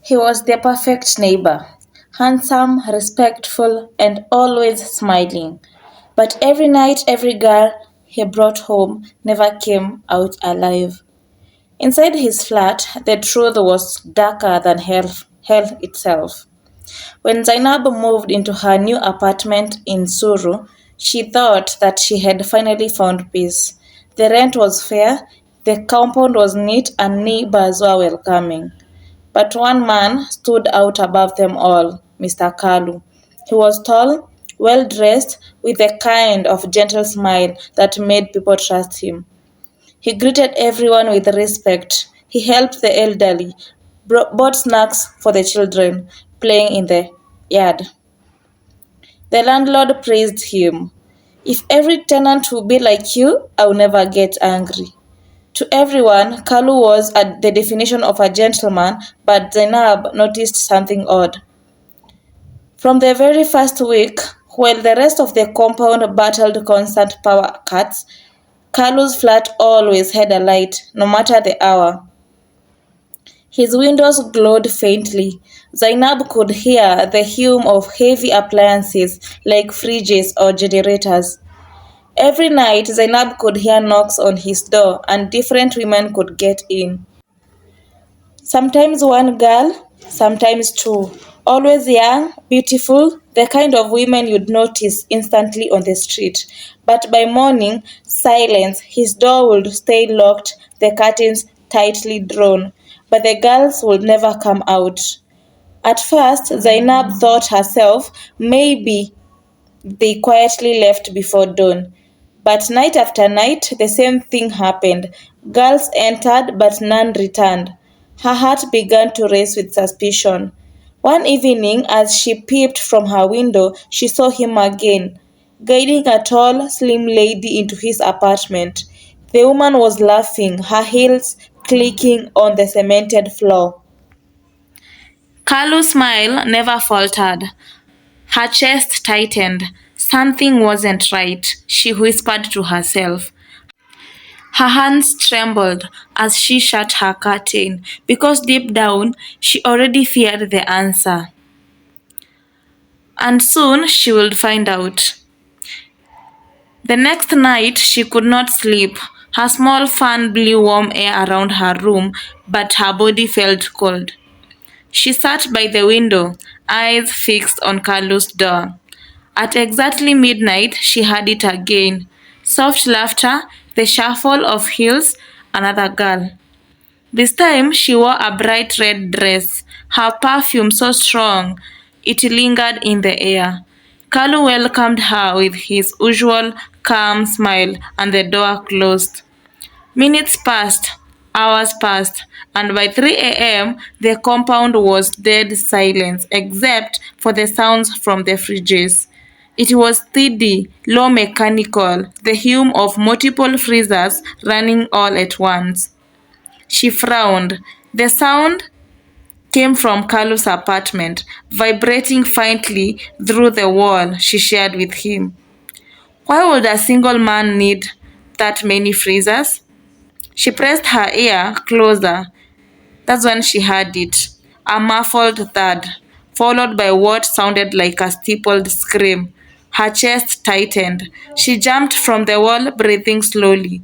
He was the perfect neighbor, handsome, respectful, and always smiling. But every night, every girl he brought home never came out alive. Inside his flat, the truth was darker than hell itself. When Zainab moved into her new apartment in Suru, she thought that she had finally found peace. The rent was fair, the compound was neat, and neighbors were welcoming. But one man stood out above them all, Mr. Kalu. He was tall, well dressed, with a kind of gentle smile that made people trust him. He greeted everyone with respect. He helped the elderly, bought snacks for the children playing in the yard. The landlord praised him. If every tenant would be like you, I will never get angry. To everyone, Kalu was the definition of a gentleman, but Zainab noticed something odd. From the very first week, while the rest of the compound battled constant power cuts, Kalu's flat always had a light, no matter the hour. His windows glowed faintly. Zainab could hear the hum of heavy appliances like fridges or generators. Every night, Zainab could hear knocks on his door, and different women could get in. Sometimes one girl, sometimes two. Always young, beautiful, the kind of women you'd notice instantly on the street. But by morning, silence. His door would stay locked, the curtains tightly drawn. But the girls would never come out. At first, Zainab thought herself maybe they quietly left before dawn. But night after night, the same thing happened. Girls entered, but none returned. Her heart began to race with suspicion. One evening, as she peeped from her window, she saw him again, guiding a tall, slim lady into his apartment. The woman was laughing, her heels clicking on the cemented floor. Kalu's smile never faltered. Her chest tightened. Something wasn't right, she whispered to herself. Her hands trembled as she shut her curtain because deep down she already feared the answer. And soon she would find out. The next night she could not sleep. Her small fan blew warm air around her room, but her body felt cold. She sat by the window, eyes fixed on Carlos' door. At exactly midnight, she heard it again. Soft laughter, the shuffle of heels, another girl. This time she wore a bright red dress, her perfume so strong it lingered in the air. Kalu welcomed her with his usual calm smile and the door closed. Minutes passed, hours passed, and by 3 a.m. the compound was dead silence except for the sounds from the fridges. It was steady, low mechanical, the hum of multiple freezers running all at once. She frowned. The sound came from Carlos' apartment, vibrating faintly through the wall she shared with him. Why would a single man need that many freezers? She pressed her ear closer. That's when she heard it. A muffled thud, followed by what sounded like a stifled scream. Her chest tightened. She jumped from the wall, breathing slowly.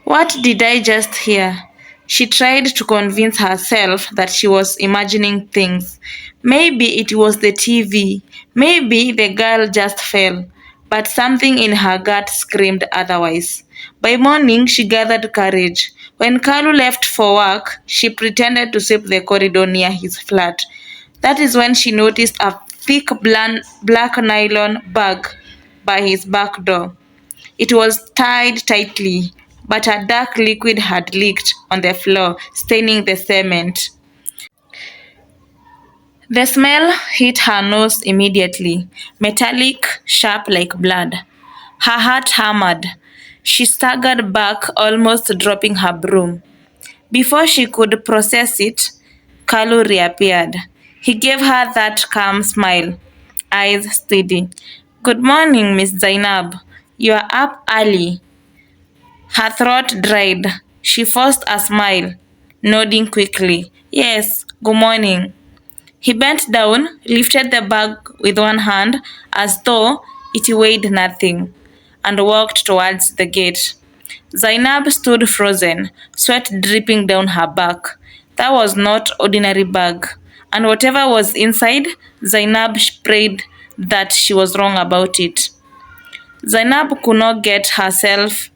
What did I just hear? She tried to convince herself that she was imagining things. Maybe it was the TV. Maybe the girl just fell. But something in her gut screamed otherwise. By morning, she gathered courage. When Kalu left for work, she pretended to sweep the corridor near his flat. That is when she noticed a thick black nylon bag by his back door. It was tied tightly, but a dark liquid had leaked on the floor, staining the cement. The smell hit her nose immediately, metallic, sharp like blood. Her heart hammered. She staggered back, almost dropping her broom. Before she could process it, Kalu reappeared. He gave her that calm smile, eyes steady. Good morning, Miss Zainab. You are up early. Her throat dried. She forced a smile. nodding quickly. Yes, good morning. He bent down, lifted the bag with one hand as though it weighed nothing, and walked towards the gate. Zainab stood frozen, sweat dripping down her back. That was not ordinary bag, and whatever was inside, Zainab prayed that she was wrong about it. Zainab could not get herself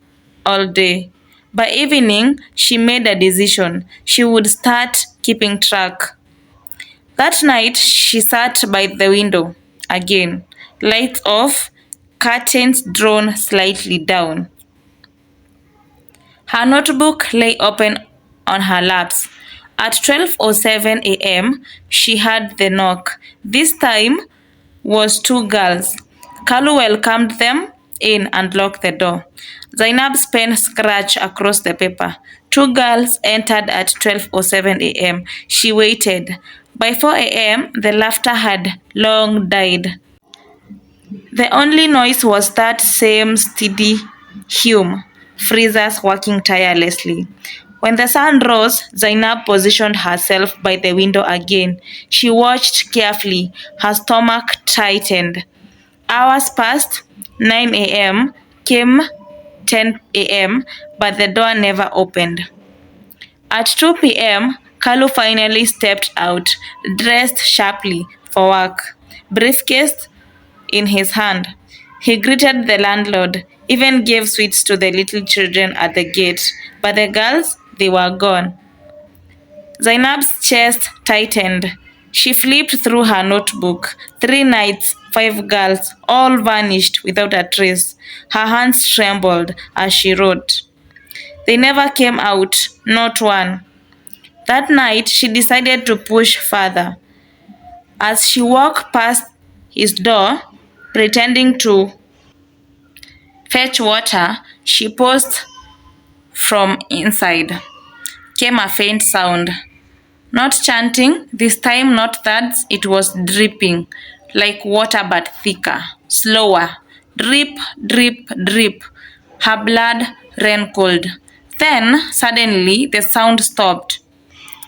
all day. By evening, she made a decision. She would start keeping track. That night, she sat by the window again, lights off, curtains drawn slightly down. Her notebook lay open on her laps. At 12:07 a.m., she heard the knock. This time was two girls. Kalu welcomed them in and locked the door. Zainab's pen scratched across the paper. Two girls entered at 12:07 a.m. She waited. By 4 a.m., the laughter had long died. The only noise was that same steady hum, freezers working tirelessly. When the sun rose, Zainab positioned herself by the window again. She watched carefully, her stomach tightened. Hours passed, 9 a.m. came, 10 a.m., but the door never opened. At 2 p.m., Kalu finally stepped out, dressed sharply for work, briefcase in his hand. He greeted the landlord, even gave sweets to the little children at the gate, but the girls, they were gone. Zainab's chest tightened. She flipped through her notebook. 3 nights, 5 girls, all vanished without a trace. Her hands trembled as she wrote. They never came out, not one. That night, she decided to push further. As she walked past his door, pretending to fetch water, she paused. From inside came a faint sound. Not chanting, this time not thuds, it was dripping, like water but thicker, slower. Drip, drip, drip. Her blood ran cold. Then, suddenly, the sound stopped.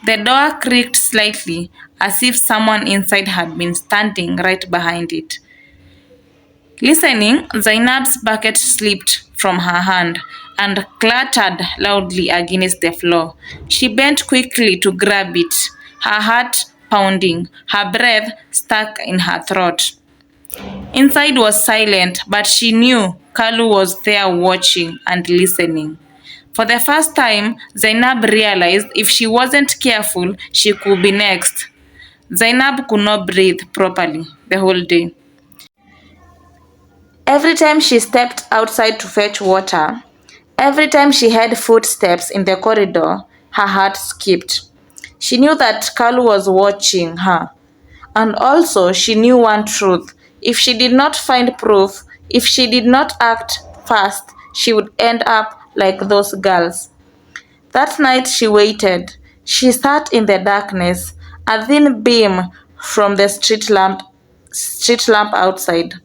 The door creaked slightly, as if someone inside had been standing right behind it. Listening, Zainab's bucket slipped from her hand and clattered loudly against the floor. She bent quickly to grab it, her heart pounding, her breath stuck in her throat. Inside was silent, but she knew Kalu was there watching and listening. For the first time, Zainab realized if she wasn't careful, she could be next. Zainab could not breathe properly the whole day. Every time she stepped outside to fetch water, every time she heard footsteps in the corridor, her heart skipped. She knew that Kalu was watching her. And also, she knew one truth. If she did not find proof, if she did not act fast, she would end up like those girls. That night she waited. She sat in the darkness, a thin beam from the street lamp outside.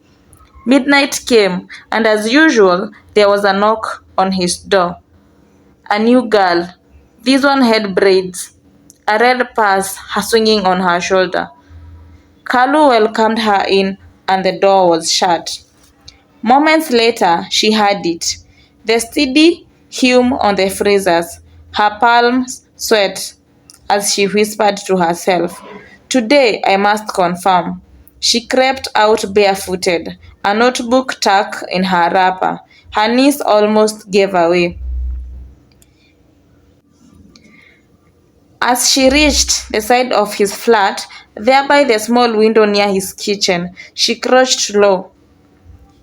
Midnight came, and as usual, there was a knock on his door. A new girl. This one had braids, a red purse swinging on her shoulder. Kalu welcomed her in, and the door was shut. Moments later, she heard it. The steady hum on the freezers. Her palms sweat as she whispered to herself, "Today I must confirm." She crept out barefooted, a notebook tucked in her wrapper. Her knees almost gave away. As she reached the side of his flat, there by the small window near his kitchen, she crouched low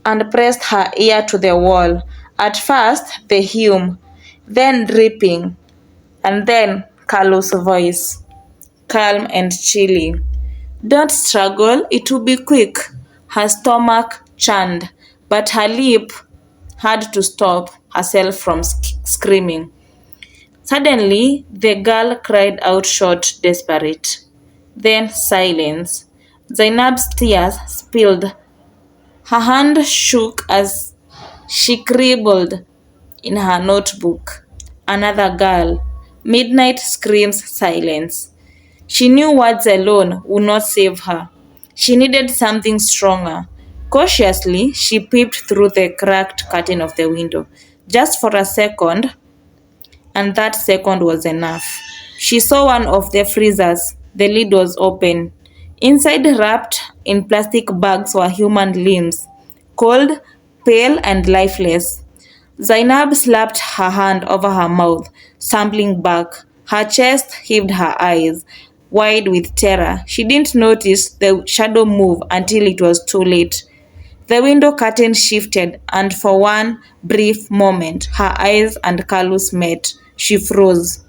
and pressed her ear to the wall. At first, the hum, then dripping, and then Kalu's voice, calm and chilling. "Don't struggle, it will be quick." Her stomach churned, but her lip had to stop herself from screaming. Suddenly, the girl cried out short, desperate. Then silence. Zainab's tears spilled. Her hand shook as she scribbled in her notebook. Another girl. Midnight screams silence. She knew words alone would not save her. She needed something stronger. Cautiously, she peeped through the cracked curtain of the window. Just for a second, and that second was enough. She saw one of the freezers. The lid was open. Inside, wrapped in plastic bags, were human limbs, cold, pale, and lifeless. Zainab slapped her hand over her mouth, stumbling back. Her chest heaved, her eyes wide with terror. She didn't notice the shadow move until it was too late. The window curtain shifted, and for one brief moment, her eyes and Kalu's met. She froze.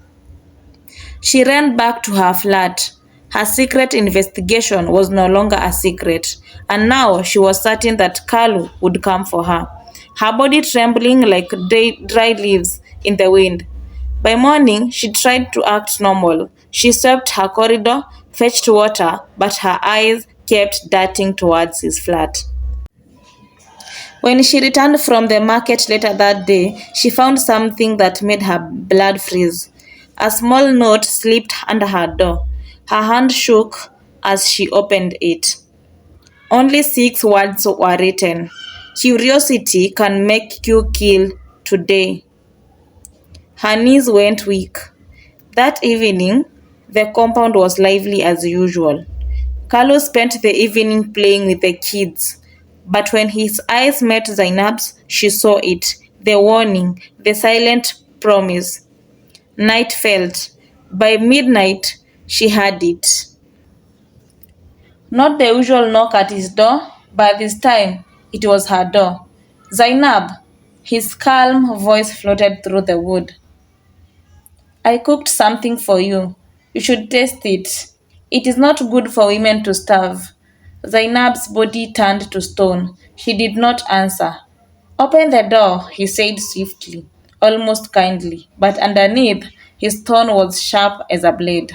She ran back to her flat. Her secret investigation was no longer a secret, and now she was certain that Kalu would come for her, her body trembling like dry leaves in the wind. By morning, she tried to act normal. She swept her corridor, fetched water, but her eyes kept darting towards his flat. When she returned from the market later that day, she found something that made her blood freeze. A small note slipped under her door. Her hand shook as she opened it. Only 6 words were written. Curiosity can make you kill today. Her knees went weak. That evening, the compound was lively as usual. Carlos spent the evening playing with the kids. But when his eyes met Zainab's, she saw it, the warning, the silent promise. Night fell. By midnight, she had it. Not the usual knock at his door, but this time it was her door. Zainab, his calm voice floated through the wood. I cooked something for you. You should taste it. It is not good for women to starve. Zainab's body turned to stone. She did not answer. Open the door, he said swiftly, almost kindly, but underneath his tone was sharp as a blade.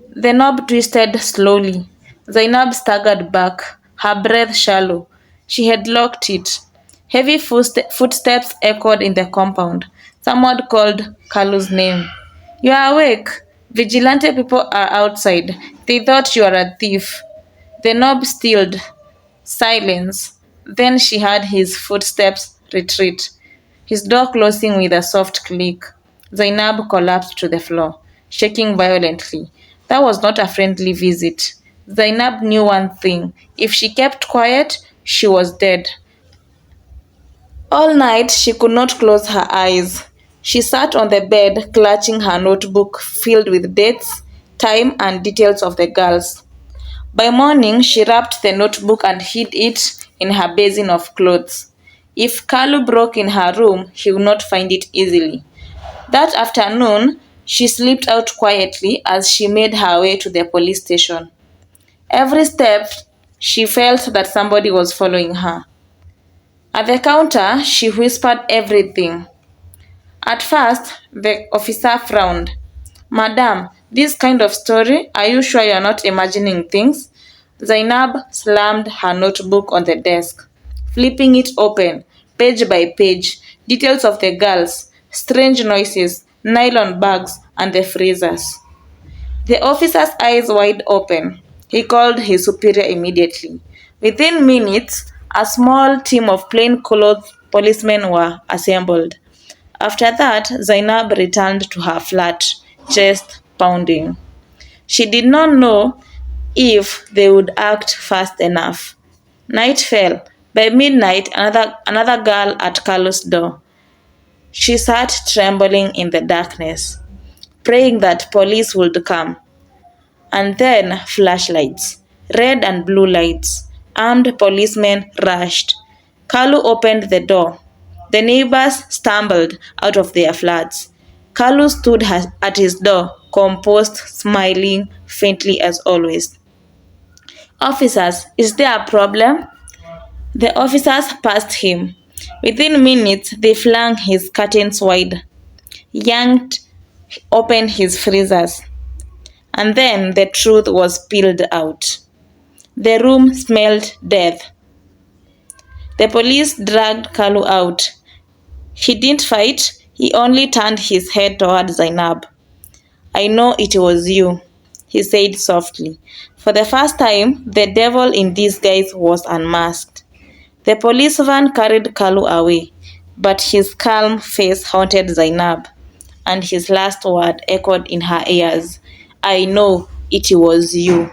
The knob twisted slowly. Zainab staggered back, her breath shallow. She had locked it. Heavy footsteps echoed in the compound. Someone called Kalu's name. You are awake. Vigilante people are outside. They thought you are a thief. The knob stilled. Silence. Then she heard his footsteps retreat, his door closing with a soft click. Zainab collapsed to the floor, shaking violently. That was not a friendly visit. Zainab knew one thing. If she kept quiet, she was dead. All night she could not close her eyes. She sat on the bed, clutching her notebook filled with dates, time, and details of the girls. By morning, she wrapped the notebook and hid it in her basin of clothes. If Kalu broke in her room, he would not find it easily. That afternoon, she slipped out quietly as she made her way to the police station. Every step, she felt that somebody was following her. At the counter, she whispered everything. At first, the officer frowned. Madam, this kind of story, are you sure you're not imagining things? Zainab slammed her notebook on the desk, flipping it open, page by page, details of the girls, strange noises, nylon bags, and the freezers. The officer's eyes wide open. He called his superior immediately. Within minutes, a small team of plain-clothed policemen were assembled. After that, Zainab returned to her flat, chest pounding. She did not know if they would act fast enough. Night fell. By midnight, another girl at Carlos' door. She sat trembling in the darkness, praying that police would come. And then flashlights, red and blue lights. Armed policemen rushed. Kalu opened the door. The neighbors stumbled out of their flats. Kalu stood at his door, composed, smiling faintly as always. Officers, is there a problem? The officers passed him. Within minutes, they flung his curtains wide, yanked open his freezers, and then the truth was spilled out. The room smelled death. The police dragged Kalu out. He didn't fight, He only turned his head toward Zainab. I know it was you, he said softly. For the first time, the devil in disguise was unmasked. The police van carried Kalu away, but his calm face haunted Zainab, and his last word echoed in her ears. I know it was you.